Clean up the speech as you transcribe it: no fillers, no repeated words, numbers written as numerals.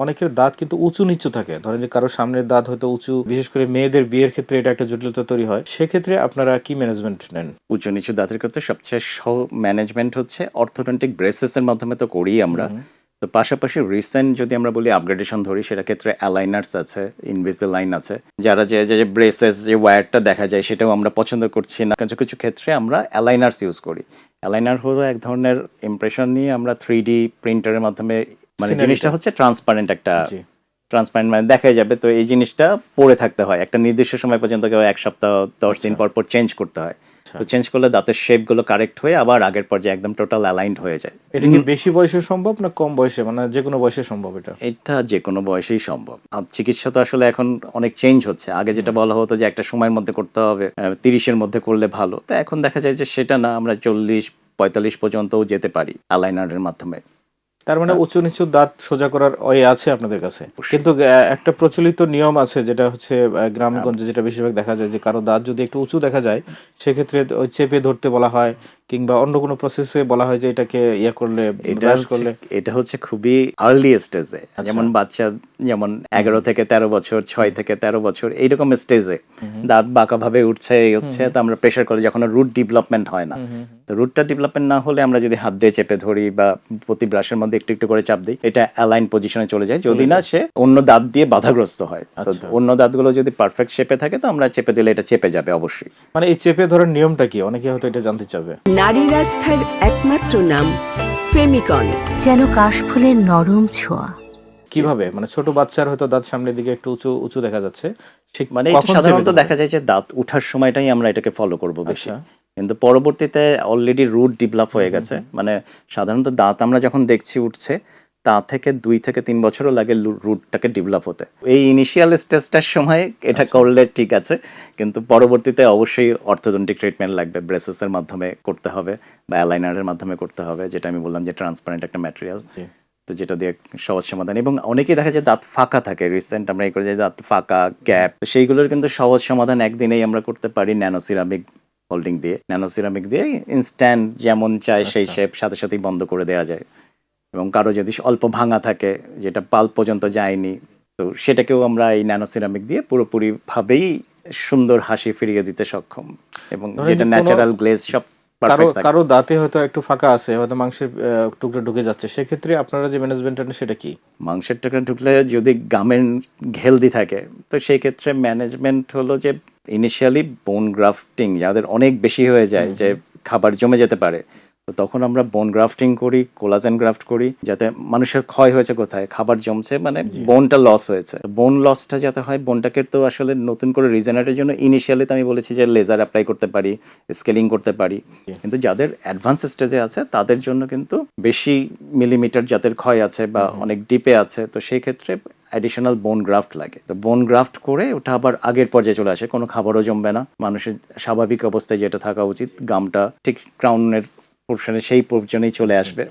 অনেকের দাঁত কিন্তু উঁচু নিচু থাকে, ধরেন যে কারো সামনের দাঁত হয়তো উঁচু, বিশেষ করে মেয়েদের বিয়ের ক্ষেত্রে এটা একটা জটিলতা তৈরি হয়, সেক্ষেত্রে আপনারা কি ম্যানেজমেন্ট নেন? উঁচু নিচু দাঁতের ক্ষেত্রে সবচেয়ে ম্যানেজমেন্ট হচ্ছে অর্থোডন্টিক ব্রেসেসের মাধ্যমে তো করি আমরা। তো পাশাপাশি রিসেন্ট যদি আমরা বলি আপগ্রেডেশন ধরি, সেটা ক্ষেত্রে অ্যালাইনার্স আছে, ইনভিজিলাইন আছে, যারা যে ব্রেসেস যে ওয়্যারটা দেখা যায় সেটাও আমরা পছন্দ করছি না, কিছু কিছু ক্ষেত্রে আমরা অ্যালাইনার্স ইউজ করি। অ্যালাইনার হলো এক ধরনের ইমপ্রেশন নিয়ে আমরা 3D প্রিন্টারের মাধ্যমে, মানে জিনিসটা হচ্ছে ট্রান্সপারেন্ট, একটা ট্রান্সপারেন্ট, মানে দেখা যাবে। তো এই জিনিসটা পরে থাকতে হয় একটা নির্দিষ্ট সময় পর্যন্ত, কেউ 1 সপ্তাহ 10 দিন পর পর চেঞ্জ করতে হয়। তো চেঞ্জ করলে দাঁতের শেপগুলো কারেক্ট হয়ে আবার আগের পর্যায়ে একদম টোটাল অ্যালাইন্ড হয়ে যায়। এটা কি বেশি বয়সে সম্ভব না কম বয়সে, মানে যে কোনো বয়সে সম্ভব? এটা যে কোনো বয়সেই সম্ভব। চিকিৎসা তো আসলে এখন অনেক চেঞ্জ হচ্ছে। আগে যেটা বলা হতো যে একটা সময়ের মধ্যে করতে হবে, 30-এর মধ্যে করলে ভালো, তো এখন দেখা যায় যে সেটা না, আমরা 40-45 পর্যন্তও যেতে পারি অ্যালাইনারের মাধ্যমে। তার মানে উঁচু নিচু দাঁত সোজা করার ওয়ে আছে আপনাদের কাছে, কিন্তু একটা প্রচলিত নিয়ম আছে যেটা হচ্ছে গ্রামগঞ্জে যেটা বেশিরভাগ দেখা যায়, যে কারো দাঁত যদি একটু উঁচু দেখা যায় সেক্ষেত্রে ওই চেপে ধরতে বলা হয়, কিংবা অন্য কোনো প্রসেসে বলা হয় যে এটাকে ইয়ে করলে, ব্রাশ করলে। এটা হচ্ছে খুবই আর্লি স্টেজে, যেমন বাচ্চা যেমন 11 থেকে 13 বছর, 6 থেকে 13 বছর এইরকম স্টেজে দাঁত বাঁকাভাবে উঠছে হচ্ছে, তো আমরা প্রেশার করে, যখন রুট ডেভেলপমেন্ট হয় না, তো রুটটা ডেভেলপমেন্ট না হলে আমরা যদি হাত দিয়ে চেপে ধরি বা প্রতি ব্রাশের মধ্যে একটু একটু করে চাপ দিই, এটা অ্যালাইন পজিশনে চলে যায়, যদি না সে অন্য দাঁত দিয়ে বাধাগ্রস্ত হয়। তো অন্য দাঁতগুলো যদি পারফেক্ট শেপে থাকে তো আমরা চেপে দিলে এটা চেপে যাবে অবশ্যই। মানে এই চেপে ধরার নিয়মটা কি, অনেকে হয়তো এটা জানতে চাবে। নারী রাস্তার একমাত্র নাম ফেমিকন, যেন কাশফুলের নরম ছোঁয়া। কিভাবে, মানে ছোট বাচ্চার হয়তো দাঁত সামনের দিকে একটু উঁচু উঁচু দেখা যাচ্ছে, মানে সাধারণত দেখা যায় যে দাঁত উঠার সময়টাই আমরা এটাকে ফলো করব বেশি, কিন্তু পরবর্তীতে অলরেডি রুট ডেভেলপ হয়ে গেছে। মানে সাধারণত দাঁত আমরা যখন দেখছি উঠছে, তা থেকে 2 থেকে 3 বছরও লাগে রুটটাকে ডেভেলপ হতে। এই ইনিশিয়াল স্টেজটার সময় এটা করলে ঠিক আছে, কিন্তু পরবর্তীতে অবশ্যই অর্থোডন্টিক ট্রিটমেন্ট লাগবে, ব্রেসেসের মাধ্যমে করতে হবে বা অ্যালাইনারের মাধ্যমে করতে হবে, যেটা আমি বললাম যে ট্রান্সপারেন্ট একটা ম্যাটেরিয়াল, তো যেটা দিয়ে সহজ সমাধান। এবং অনেকেই দেখা যায় দাঁত ফাঁকা থাকে, রিসেন্ট আমরা এই করে যে দাঁত ফাঁকা গ্যাপ, সেইগুলোর কিন্তু সহজ সমাধান একদিনেই আমরা করতে পারি ন্যানো সিরামিক হোল্ডিং দিয়ে। ন্যানো সিরামিক দিয়ে ইনস্ট্যান্ট যেমন চাই সেই শেপ সাথে সাথেই বন্ধ করে দেওয়া যায়। এবং কারো যদি অল্প ভাঙা থাকে, যেটা পাল্প পর্যন্ত যায়নি, তো সেটাকেও আমরা এই ন্যানো সিরামিক দিয়ে পুরোপুরিভাবেই সুন্দর হাসি ফিরিয়ে দিতে সক্ষম, এবং যেটা ন্যাচারাল গ্লেজ সব। কারো দাঁতে হয়তো একটু ফাঁকা আছে, হয়তো মাংসের টুকরো ঢুকে যাচ্ছে, সেক্ষেত্রে আপনারা যে ম্যানেজমেন্টটা নেন সেটা কি? মাংসের টুকরো ঢুকলে যদি গামের হেলদি থাকে, তো সেই ক্ষেত্রে ম্যানেজমেন্ট হলো যে ইনিশিয়ালি বোন গ্রাফটিং, যাদের অনেক বেশি হয়ে যায় যে খাবার জমে যেতে পারে, তো তখন আমরা বোন গ্রাফটিং করি, কোলাজেন গ্রাফট করি, যাতে মানুষের ক্ষয় হয়েছে কোথায়, খাবার জমছে, মানে বোনটা লস হয়েছে, বোন লসটা যাতে হয়, বোনটাকে তো আসলে নতুন করে রিজেনারেটের জন্য ইনিশিয়ালি তো আমি বলেছি যে লেজার অ্যাপ্লাই করতে পারি, স্কেলিং করতে পারি, কিন্তু যাদের অ্যাডভান্স স্টেজে আছে তাদের জন্য কিন্তু বেশি মিলিমিটার যাদের ক্ষয় আছে বা অনেক ডিপে আছে, তো সেই ক্ষেত্রে অ্যাডিশনাল বোন গ্রাফট লাগে। তো বোন গ্রাফট করে ওটা আবার আগের পর্যায়ে চলে আসে, কোনো খাবারও জমবে না, মানুষের স্বাভাবিক অবস্থায় যেটা থাকা উচিত, গামটা ঠিক ক্রাউনের পোর্শনে সেই পর্যন্তই চলে আসবে।